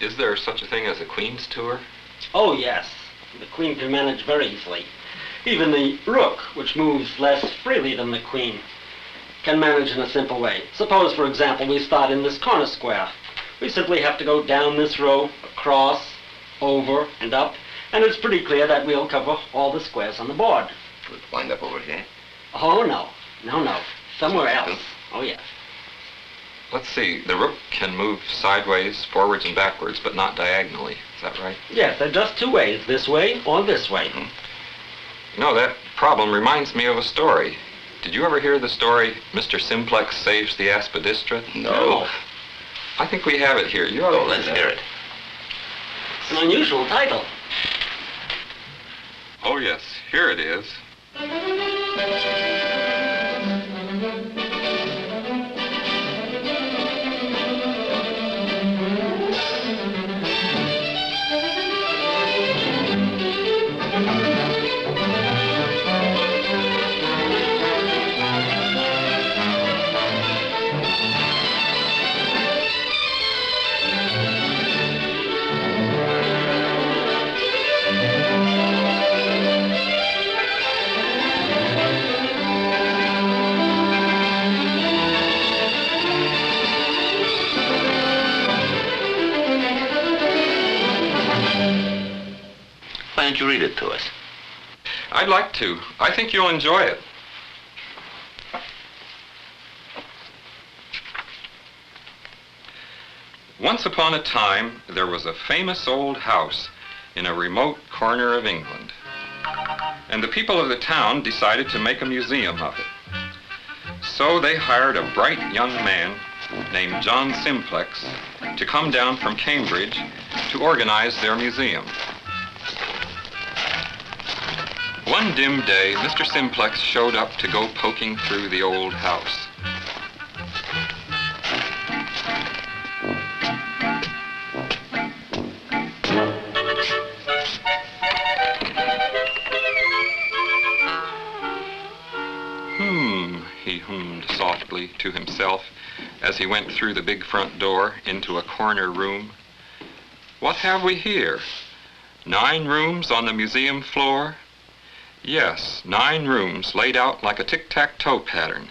Is there such a thing as a Queen's tour? Oh, yes. The Queen can manage very easily. Even the Rook, which moves less freely than the Queen, can manage in a simple way. Suppose, for example, we start in this corner square. We simply have to go down this row, across, over, and up, and it's pretty clear that we'll cover all the squares on the board. We'll wind up over here? Oh, no. No. Somewhere else. Oh, yes. Let's see, the Rook can move sideways, forwards, and backwards, but not diagonally. Is that right? Yes, there are just two ways, this way or this way. You know, that problem reminds me of a story. Did you ever hear the story, Mr. Simplex Saves the Aspidistra? No. I think we have it here. You ought to let's hear it. It's an unusual title. Oh, yes, here it is. Why don't you read it to us? I'd like to. I think you'll enjoy it. Once upon a time, there was a famous old house in a remote corner of England. And the people of the town decided to make a museum of it. So they hired a bright young man named John Simplex to come down from Cambridge to organize their museum. One dim day, Mr. Simplex showed up to go poking through the old house. He hummed softly to himself as he went through the big front door into a corner room. What have we here? 9 rooms on the museum floor? Yes, 9 rooms laid out like a tic-tac-toe pattern.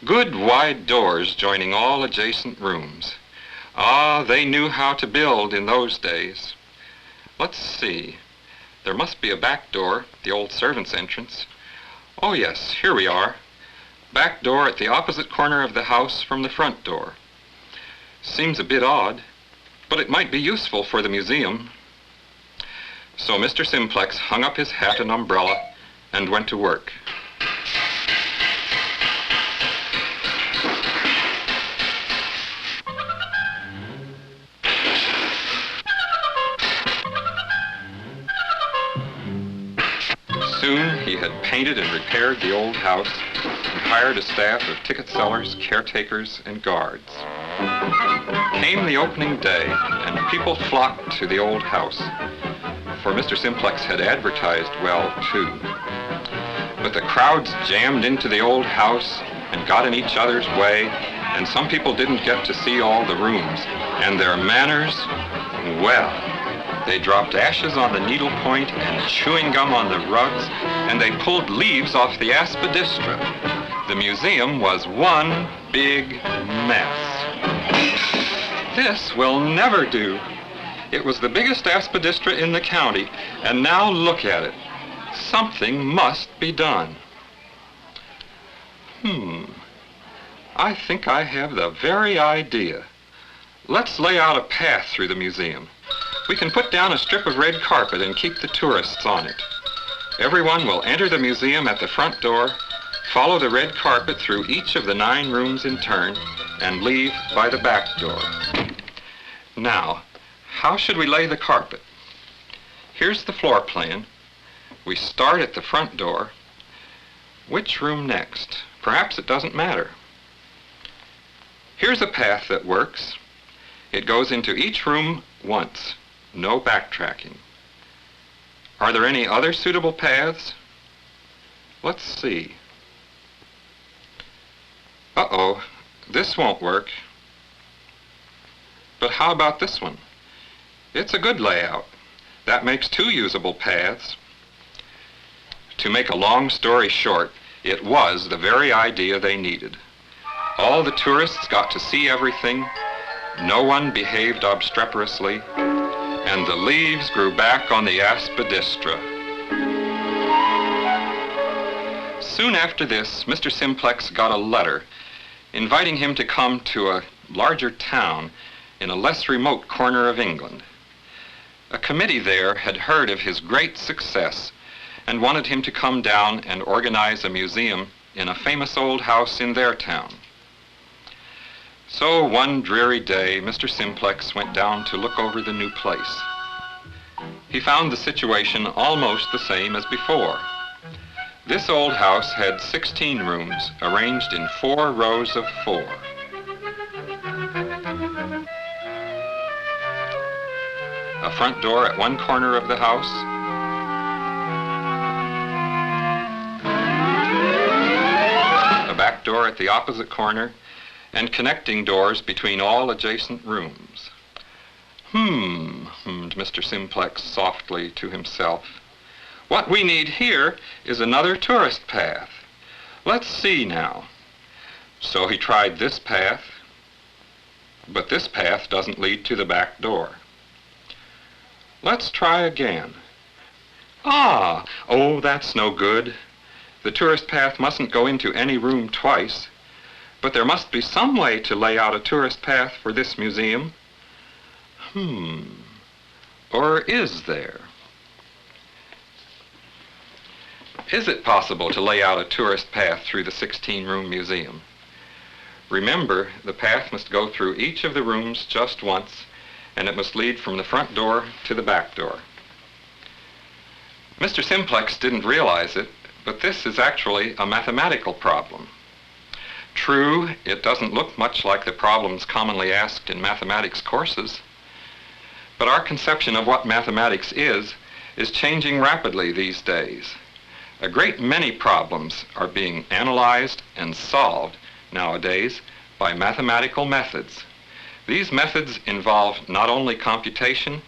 Good wide doors joining all adjacent rooms. Ah, they knew how to build in those days. Let's see. There must be a back door, the old servants' entrance. Oh yes, here we are. Back door at the opposite corner of the house from the front door. Seems a bit odd, but it might be useful for the museum. So Mr. Simplex hung up his hat and umbrella and went to work. Soon he had painted and repaired the old house and hired a staff of ticket sellers, caretakers, and guards. Came the opening day, and people flocked to the old house, for Mr. Simplex had advertised well, too. But the crowds jammed into the old house and got in each other's way, and some people didn't get to see all the rooms, and their manners, well, they dropped ashes on the needlepoint and chewing gum on the rugs, and they pulled leaves off the Aspidistra. The museum was one big mess. This will never do. It was the biggest Aspidistra in the county, and now look at it. Something must be done. I think I have the very idea. Let's lay out a path through the museum. We can put down a strip of red carpet and keep the tourists on it. Everyone will enter the museum at the front door, follow the red carpet through each of the 9 rooms in turn, and leave by the back door. Now, how should we lay the carpet? Here's the floor plan. We start at the front door. Which room next? Perhaps it doesn't matter. Here's a path that works. It goes into each room once. No backtracking. Are there any other suitable paths? Let's see. Uh-oh, this won't work. But how about this one? It's a good layout. That makes 2 usable paths. To make a long story short, it was the very idea they needed. All the tourists got to see everything, no one behaved obstreperously, and the leaves grew back on the Aspidistra. Soon after this, Mr. Simplex got a letter inviting him to come to a larger town in a less remote corner of England. A committee there had heard of his great success and wanted him to come down and organize a museum in a famous old house in their town. So one dreary day, Mr. Simplex went down to look over the new place. He found the situation almost the same as before. This old house had 16 rooms arranged in 4 rows of 4. A front door at one corner of the house, a back door at the opposite corner, and connecting doors between all adjacent rooms. Hummed Mr. Simplex softly to himself. What we need here is another tourist path. Let's see now. So he tried this path, but this path doesn't lead to the back door. Let's try again. Oh, that's no good. The tourist path mustn't go into any room twice, but there must be some way to lay out a tourist path for this museum. Or is there? Is it possible to lay out a tourist path through the 16-room museum? Remember, the path must go through each of the rooms just once, and it must lead from the front door to the back door. Mr. Simplex didn't realize it, but this is actually a mathematical problem. True, it doesn't look much like the problems commonly asked in mathematics courses, but our conception of what mathematics is changing rapidly these days. A great many problems are being analyzed and solved nowadays by mathematical methods. These methods involve not only computation,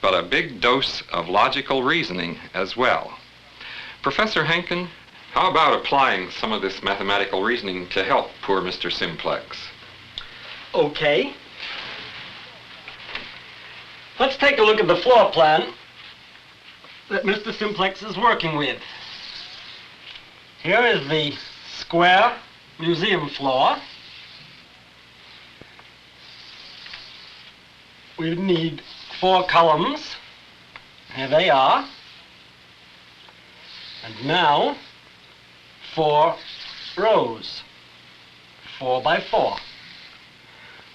but a big dose of logical reasoning as well. Professor Henkin, how about applying some of this mathematical reasoning to help poor Mr. Simplex? Okay. Let's take a look at the floor plan that Mr. Simplex is working with. Here is the square museum floor. We need 4 columns. Here they are. And now 4 rows, 4 by 4.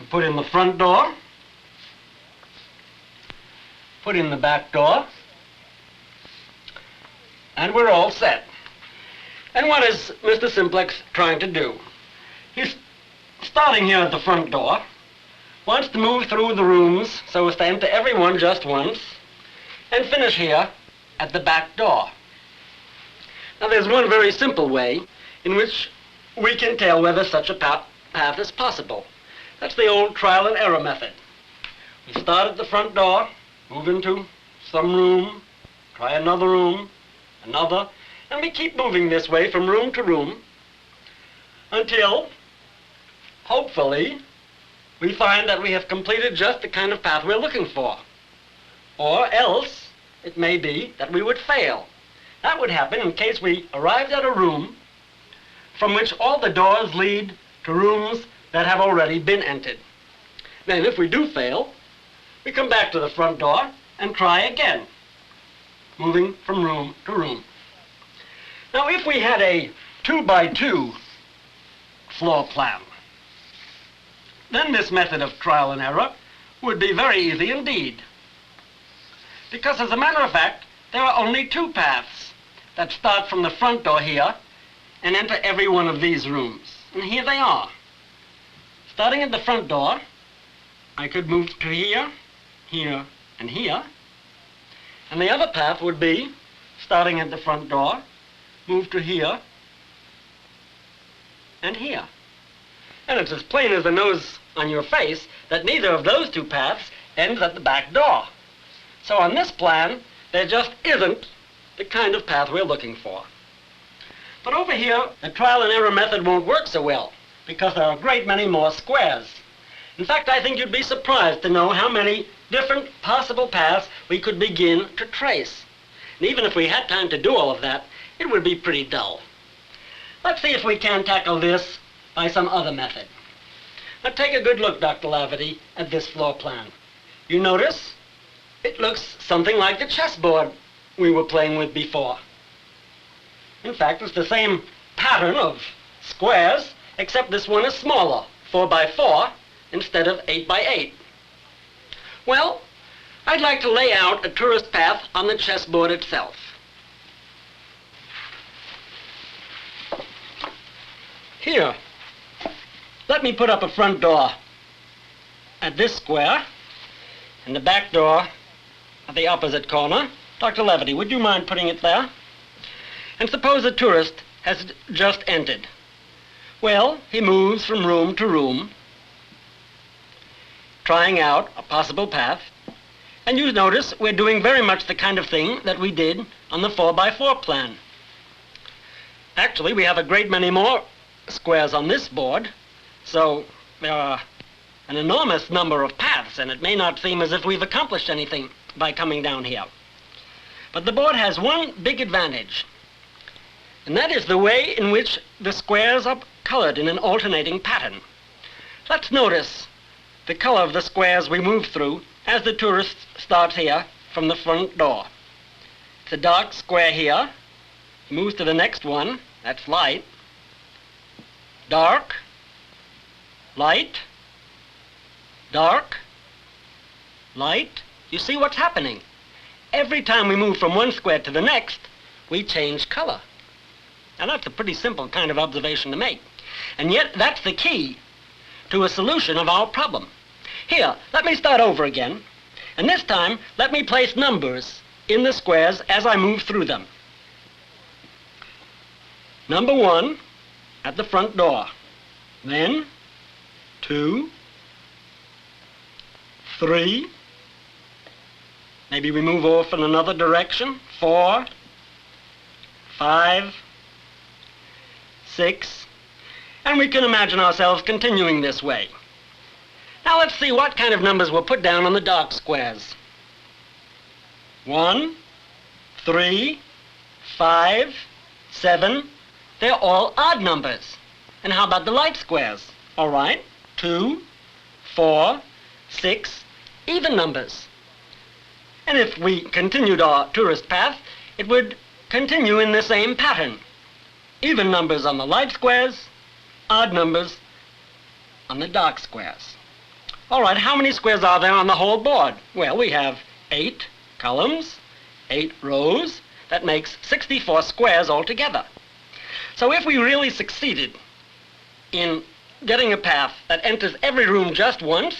We put in the front door, put in the back door, and we're all set. And what is Mr. Simplex trying to do? He's starting here at the front door, wants to move through the rooms so as to enter every one just once, and finish here at the back door. Now there's one very simple way in which we can tell whether such a path is possible. That's the old trial and error method. We start at the front door, move into some room, try another room, another, and we keep moving this way from room to room until, hopefully, we find that we have completed just the kind of path we're looking for. Or else, it may be that we would fail. That would happen in case we arrived at a room from which all the doors lead to rooms that have already been entered. Then if we do fail, we come back to the front door and try again, moving from room to room. Now if we had a 2-by-2 floor plan, then this method of trial and error would be very easy indeed. Because as a matter of fact, there are only 2 paths that start from the front door here and enter every one of these rooms. And here they are. Starting at the front door, I could move to here, here, and here. And the other path would be, starting at the front door, move to here and here. And it's as plain as the nose on your face that neither of those 2 paths ends at the back door. So on this plan, there just isn't the kind of path we're looking for. But over here, the trial and error method won't work so well because there are a great many more squares. In fact, I think you'd be surprised to know how many different possible paths we could begin to trace. And even if we had time to do all of that, it would be pretty dull. Let's see if we can tackle this by some other method. Now take a good look, Dr. Hlavaty, at this floor plan. You notice it looks something like the chessboard we were playing with before. In fact, it's the same pattern of squares, except this one is smaller, 4 by 4, instead of 8 by 8. Well, I'd like to lay out a tourist path on the chessboard itself. Here, let me put up a front door at this square and the back door at the opposite corner. Dr. Hlavaty, would you mind putting it there? And suppose a tourist has just entered. Well, he moves from room to room, trying out a possible path. And you notice we're doing very much the kind of thing that we did on the 4 by 4 plan. Actually, we have a great many more squares on this board, so there are an enormous number of paths, and it may not seem as if we've accomplished anything by coming down here. But the board has one big advantage, and that is the way in which the squares are colored in an alternating pattern. Let's notice the color of the squares we move through as the tourist starts here from the front door. It's a dark square here. He moves to the next one. That's light. Dark, light, dark, light. You see what's happening? Every time we move from one square to the next, we change color. Now that's a pretty simple kind of observation to make. And yet that's the key to a solution of our problem. Here, let me start over again. And this time, let me place numbers in the squares as I move through them. Number 1 at the front door. Then 2, 3. Maybe we move off in another direction. 4, 5, 6. And we can imagine ourselves continuing this way. Now let's see what kind of numbers were put down on the dark squares. 1, 3, 5, 7. They're all odd numbers. And how about the light squares? All right, 2, 4, 6, even numbers. And if we continued our tourist path, it would continue in the same pattern. Even numbers on the light squares, odd numbers on the dark squares. All right, how many squares are there on the whole board? Well, we have 8 columns, 8 rows. That makes 64 squares altogether. So if we really succeeded in getting a path that enters every room just once,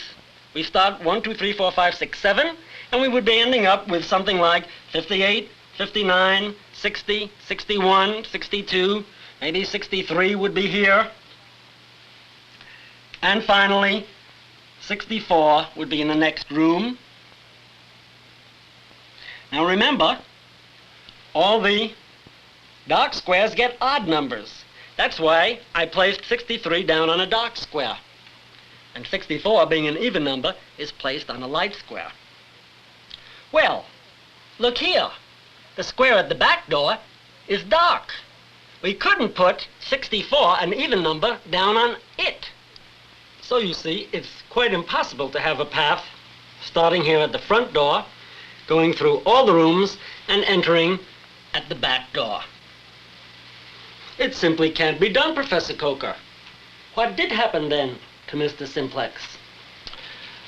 we start 1, 2, 3, 4, 5, 6, 7, and we would be ending up with something like 58, 59, 60, 61, 62, maybe 63 would be here. And finally, 64 would be in the next room. Now remember, all the dark squares get odd numbers. That's why I placed 63 down on a dark square. And 64, being an even number, is placed on a light square. Well, look here. The square at the back door is dark. We couldn't put 64, an even number, down on it. So you see, it's quite impossible to have a path starting here at the front door, going through all the rooms, and entering at the back door. It simply can't be done, Professor Kocher. What did happen then to Mr. Simplex?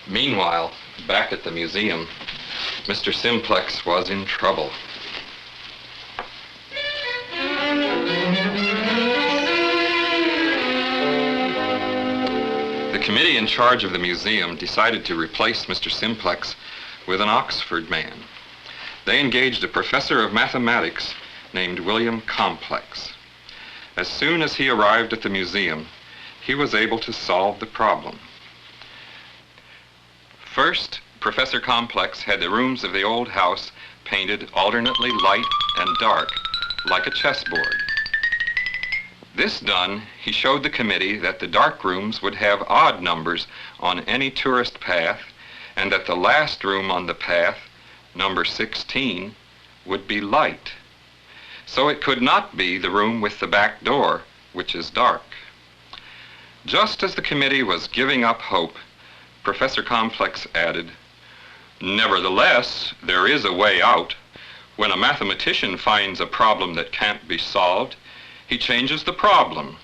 Meanwhile, back at the museum, Mr. Simplex was in trouble. The committee in charge of the museum decided to replace Mr. Simplex with an Oxford man. They engaged a professor of mathematics named William Complex. As soon as he arrived at the museum, he was able to solve the problem. First, Professor Complex had the rooms of the old house painted alternately light and dark, like a chessboard. This done, he showed the committee that the dark rooms would have odd numbers on any tourist path, and that the last room on the path, number 16, would be light. So it could not be the room with the back door, which is dark. Just as the committee was giving up hope, Professor Complex added, "Nevertheless, there is a way out. When a mathematician finds a problem that can't be solved, he changes the problem.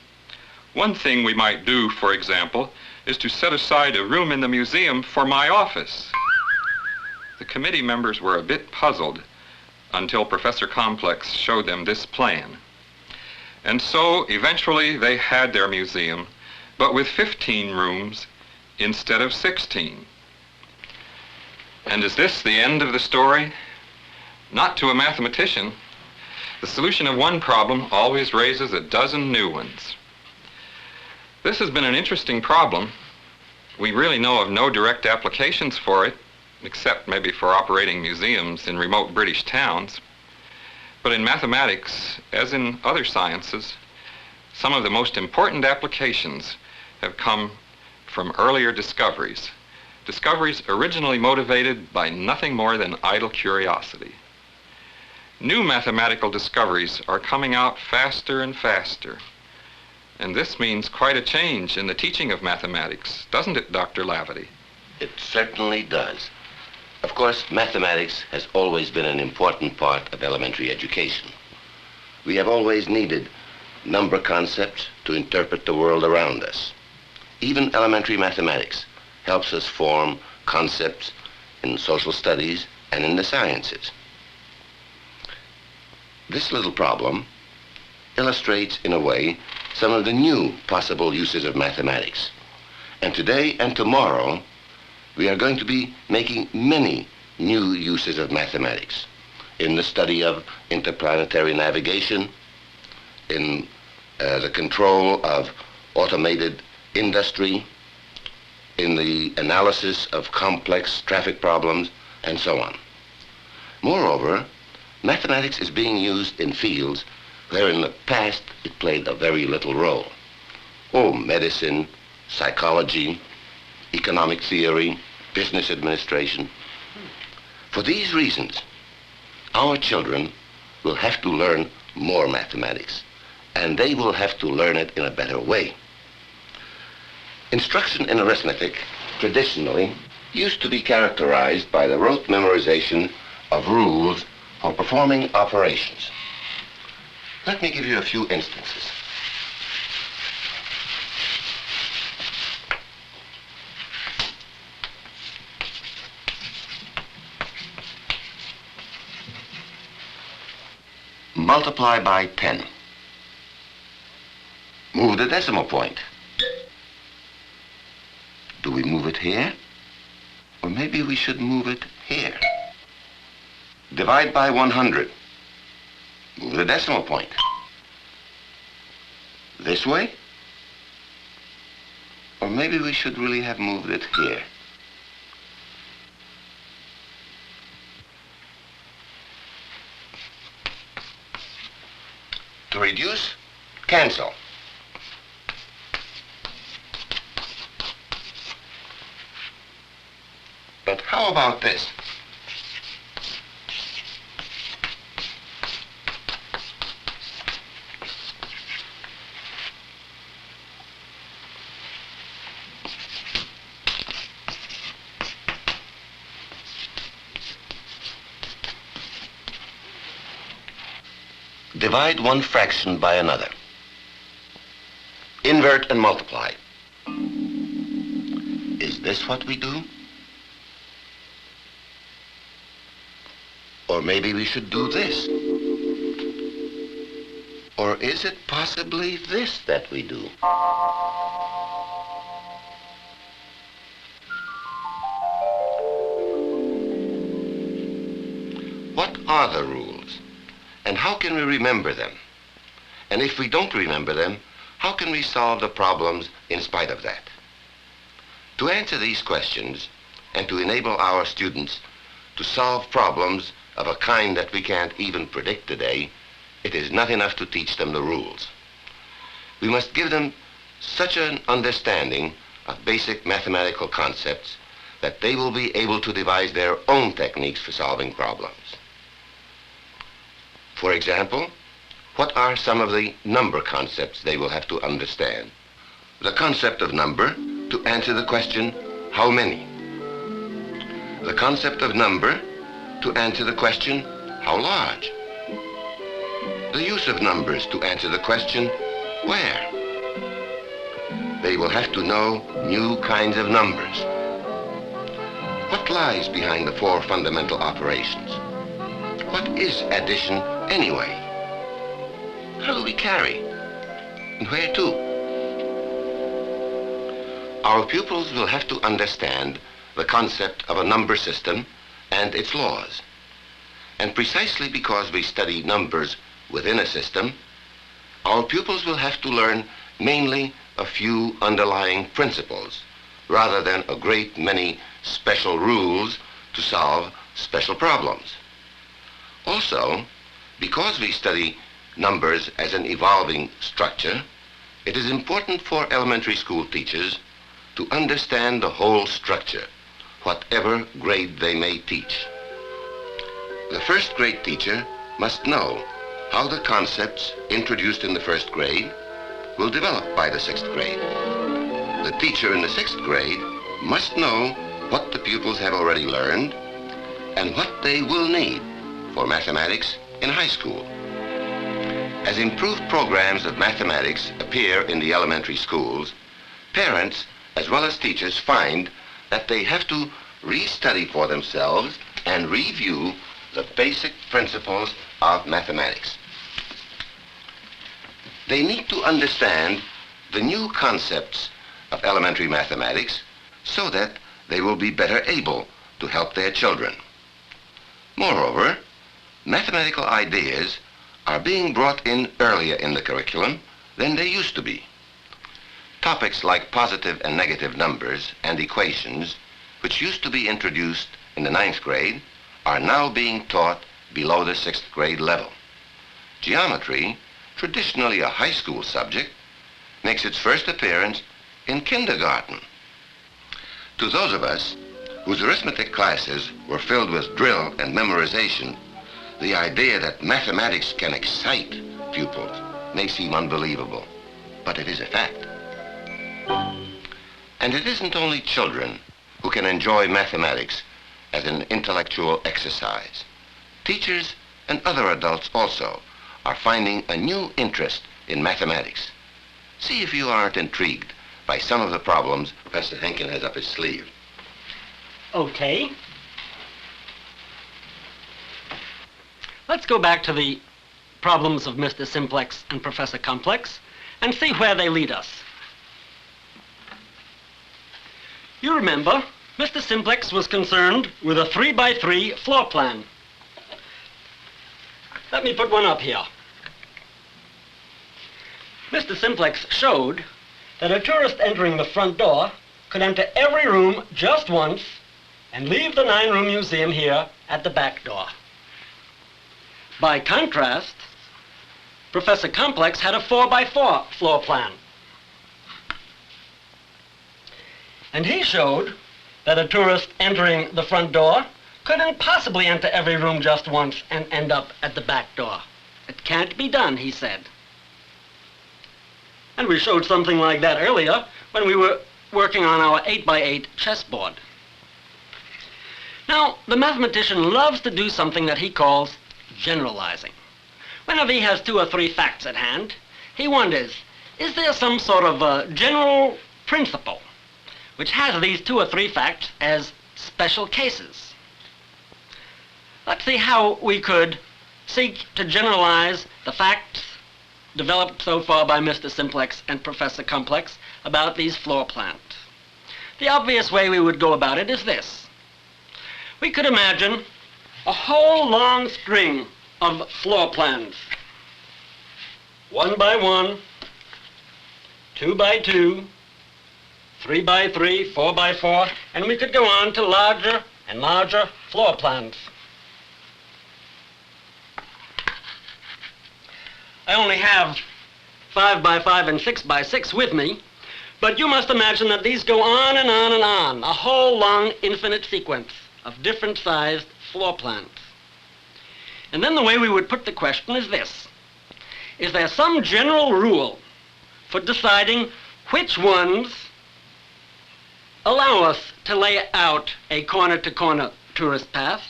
One thing we might do, for example, is to set aside a room in the museum for my office." The committee members were a bit puzzled until Professor Complex showed them this plan. And so, eventually, they had their museum, but with 15 rooms instead of 16. And is this the end of the story? Not to a mathematician. The solution of one problem always raises a dozen new ones. This has been an interesting problem. We really know of no direct applications for it, except maybe for operating museums in remote British towns. But in mathematics, as in other sciences, some of the most important applications have come from earlier discoveries. Discoveries originally motivated by nothing more than idle curiosity. New mathematical discoveries are coming out faster and faster. And this means quite a change in the teaching of mathematics, doesn't it, Dr. Hlavaty? It certainly does. Of course, mathematics has always been an important part of elementary education. We have always needed number concepts to interpret the world around us. Even elementary mathematics helps us form concepts in social studies and in the sciences. This little problem illustrates, in a way, some of the new possible uses of mathematics. And today and tomorrow, we are going to be making many new uses of mathematics in the study of interplanetary navigation, in the control of automated industry, in the analysis of complex traffic problems, and so on. Moreover, mathematics is being used in fields where in the past it played a very little role. Oh, medicine, psychology, economic theory, business administration. For these reasons, our children will have to learn more mathematics, and they will have to learn it in a better way. Instruction in arithmetic, traditionally, used to be characterized by the rote memorization of rules for performing operations. Let me give you a few instances. Multiply by 10. Move the decimal point. Do we move it here? Or maybe we should move it here. Divide by 100. Move the decimal point. This way? Or maybe we should really have moved it here. To reduce, cancel. But how about this? Divide one fraction by another. Invert and multiply. Is this what we do? Or maybe we should do this. Or is it possibly this that we do? What are the rules? And how can we remember them? And if we don't remember them, how can we solve the problems in spite of that? To answer these questions, and to enable our students to solve problems of a kind that we can't even predict today, it is not enough to teach them the rules. We must give them such an understanding of basic mathematical concepts that they will be able to devise their own techniques for solving problems. For example, what are some of the number concepts they will have to understand? The concept of number to answer the question, how many? The concept of number to answer the question, how large? The use of numbers to answer the question, where? They will have to know new kinds of numbers. What lies behind the four fundamental operations? What is addition anyway? How do we carry? And where to? Our pupils will have to understand the concept of a number system and its laws. And precisely because we study numbers within a system, our pupils will have to learn mainly a few underlying principles, rather than a great many special rules to solve special problems. Also, because we study numbers as an evolving structure, it is important for elementary school teachers to understand the whole structure, whatever grade they may teach. The first grade teacher must know how the concepts introduced in the first grade will develop by the sixth grade. The teacher in the sixth grade must know what the pupils have already learned and what they will need for mathematics in high school. As improved programs of mathematics appear in the elementary schools, parents as well as teachers find that they have to restudy for themselves and review the basic principles of mathematics. They need to understand the new concepts of elementary mathematics so that they will be better able to help their children. Moreover, mathematical ideas are being brought in earlier in the curriculum than they used to be. Topics like positive and negative numbers and equations, which used to be introduced in the 9th grade, are now being taught below the 6th grade level. Geometry, traditionally a high school subject, makes its first appearance in kindergarten. To those of us whose arithmetic classes were filled with drill and memorization, the idea that mathematics can excite pupils may seem unbelievable, but it is a fact. And it isn't only children who can enjoy mathematics as an intellectual exercise. Teachers and other adults also are finding a new interest in mathematics. See if you aren't intrigued by some of the problems Professor Henkin has up his sleeve. Okay. Let's go back to the problems of Mr. Simplex and Professor Complex and see where they lead us. You remember, Mr. Simplex was concerned with a 3x3 floor plan. Let me put one up here. Mr. Simplex showed that a tourist entering the front door could enter every room just once and leave the 9-room museum here at the back door. By contrast, Professor Complex had a 4x4 floor plan. And he showed that a tourist entering the front door couldn't possibly enter every room just once and end up at the back door. It can't be done, he said. And we showed something like that earlier when we were working on our 8x8 chessboard. Now, the mathematician loves to do something that he calls generalizing. Whenever he has 2 or 3 facts at hand, he wonders, is there some sort of a general principle which has these 2 or 3 facts as special cases? Let's see how we could seek to generalize the facts developed so far by Mr. Simplex and Professor Complex about these floor plans. The obvious way we would go about it is this. We could imagine a whole long string of floor plans. 1 by 1, 2 by 2, 3 by 3, 4 by 4, and we could go on to larger and larger floor plans. I only have 5 by 5 and 6 by 6 with me, but you must imagine that these go on and on and on, a whole long infinite sequence of different sized floor plans. And then the way we would put the question is this: is there some general rule for deciding which ones allow us to lay out a corner-to-corner tourist path,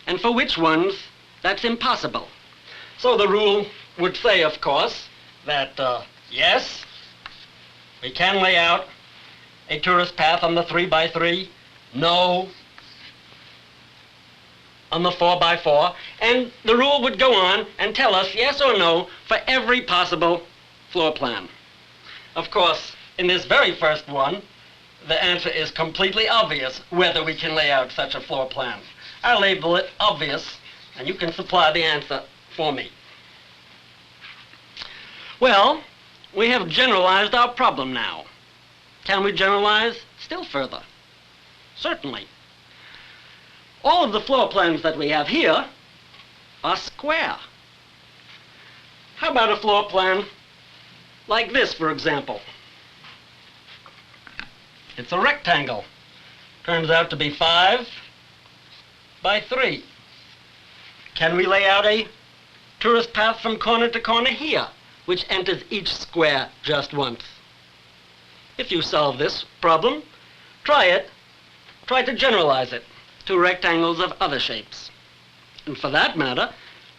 and for which ones that's impossible? So the rule would say, of course, that yes, we can lay out a tourist path on the 3 by 3, no on the 4 by 4, and the rule would go on and tell us yes or no for every possible floor plan. Of course, in this very first one, the answer is completely obvious whether we can lay out such a floor plan. I'll label it obvious, and you can supply the answer for me. Well, we have generalized our problem now. Can we generalize still further? Certainly. All of the floor plans that we have here are square. How about a floor plan like this, for example? It's a rectangle. Turns out to be 5 by 3. Can we lay out a tourist path from corner to corner here, which enters each square just once? If you solve this problem, try it. Try to generalize it to rectangles of other shapes. And for that matter,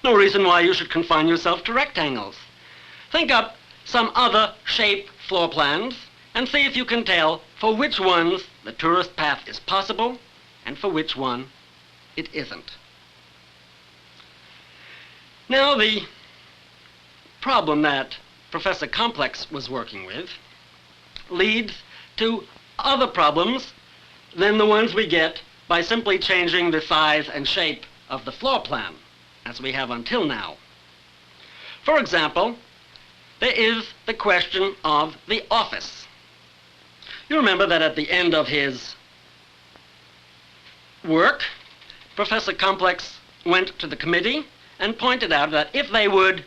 no reason why you should confine yourself to rectangles. Think up some other shape floor plans and see if you can tell for which ones the tourist path is possible and for which one it isn't. Now, the problem that Professor Simplex was working with leads to other problems than the ones we get by simply changing the size and shape of the floor plan, as we have until now. For example, there is the question of the office. You remember that at the end of his work, Professor Simplex went to the committee and pointed out that if they would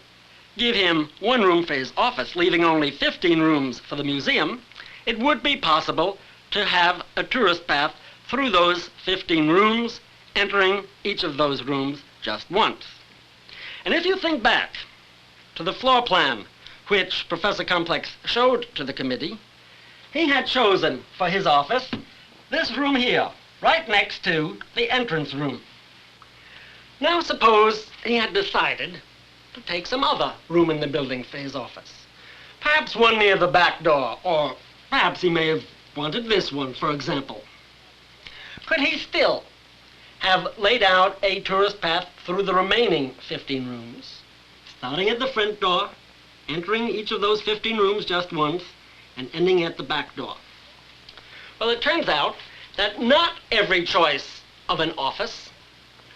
give him 1 room for his office, leaving only 15 rooms for the museum, it would be possible to have a tourist path through those 15 rooms, entering each of those rooms just once. And if you think back to the floor plan which Professor Simplex showed to the committee, he had chosen for his office this room here, right next to the entrance room. Now suppose he had decided to take some other room in the building for his office. Perhaps one near the back door, or perhaps he may have wanted this one, for example. Could he still have laid out a tourist path through the remaining 15 rooms, starting at the front door, entering each of those 15 rooms just once, and ending at the back door? Well, it turns out that not every choice of an office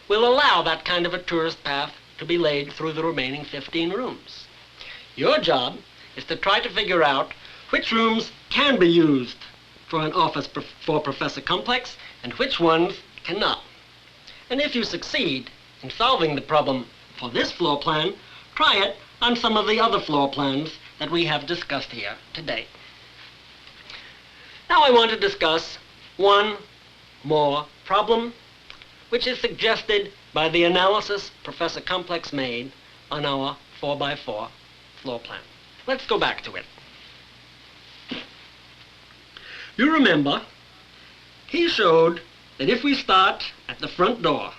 will allow that kind of a tourist path to be laid through the remaining 15 rooms. Your job is to try to figure out which rooms can be used for an office for Professor Simplex and which ones cannot. And if you succeed in solving the problem for this floor plan, try it on some of the other floor plans that we have discussed here today. Now I want to discuss one more problem, which is suggested by the analysis Professor Simplex made on our 4 by 4 floor plan. Let's go back to it. You remember, he showed that if we start at the front door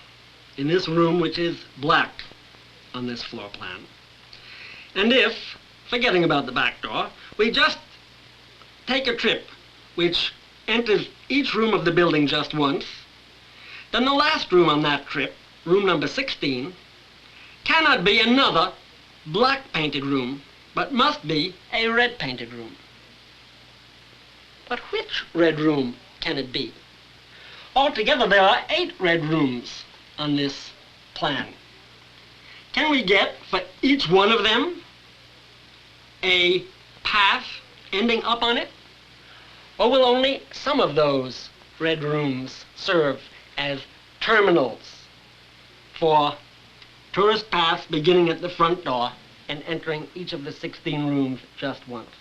in this room, which is black on this floor plan, and if, forgetting about the back door, we just take a trip which enters each room of the building just once, then the last room on that trip, room number 16, cannot be another black painted room, but must be a red painted room. But which red room can it be? Altogether, there are 8 red rooms on this plan. Can we get, for each one of them, a path ending up on it? Or will only some of those red rooms serve as terminals for tourist paths beginning at the front door and entering each of the 16 rooms just once?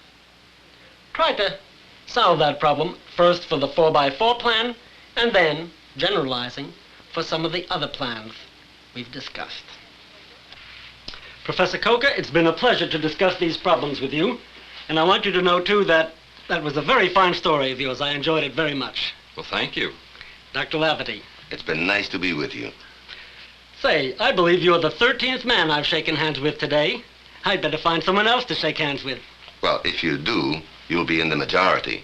Try to solve that problem first for the 4x4 plan and then, generalizing, for some of the other plans we've discussed. Professor Kocher, it's been a pleasure to discuss these problems with you, and I want you to know, too, that that was a very fine story of yours. I enjoyed it very much. Well, thank you. Dr. Hlavaty. It's been nice to be with you. Say, I believe you're the 13th man I've shaken hands with today. I'd better find someone else to shake hands with. Well, if you do, you'll be in the majority.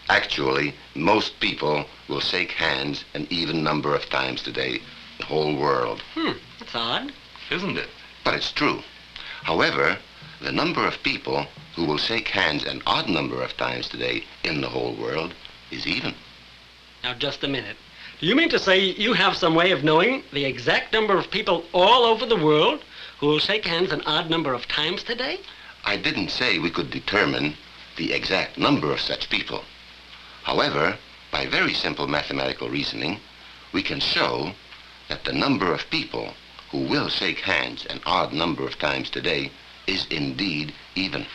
Actually, most people will shake hands an even number of times today in the whole world. That's odd. Isn't it? But it's true. However, the number of people who will shake hands an odd number of times today in the whole world is even. Now, just a minute. Do you mean to say you have some way of knowing the exact number of people all over the world who will shake hands an odd number of times today? I didn't say we could determine the exact number of such people. However, by very simple mathematical reasoning, we can show that the number of people who will shake hands an odd number of times today is indeed even.